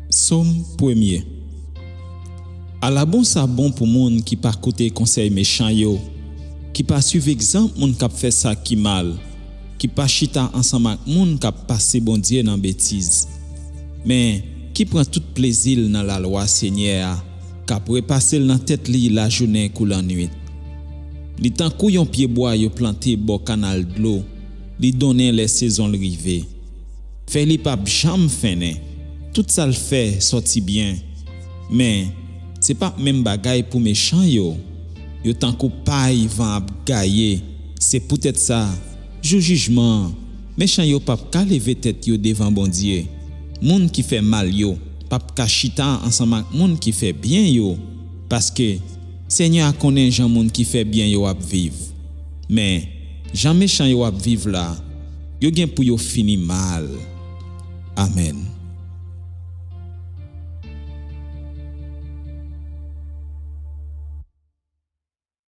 Somme 1er. À la bon ça bon pour moun qui pas côté conseil méchant yo, qui pas suivre exemple moun k'ap fait ça qui mal, qui pas chita ensemble avec moun k'ap passé bon Dieu dans bêtise. Mais qui prend tout plaisir dans la loi Seigneur, k'ap repasser dans tête li la journée kou la nuit. Li tan kou yon pied bois yo planté bo canal de l'eau, li donner les saisons rivé. Fait li pas jam fene. Tout ça le fait sorti bien. Mais c'est pas même bagaille pour méchant yo. Yo tant kou paille van ap gaye. C'est peut-être ça. Jou jugement. Méchant yo pas ka lever tête yo devant bon Dieu. Moun qui fait mal yo, pas ka chita ensemble avec moun qui fait bien yo. Parce que Seigneur connaît gens moun qui fait bien yo ap vivre. Mais gens méchant yo ap vivre là, yo gen pour yo fini mal. Amen.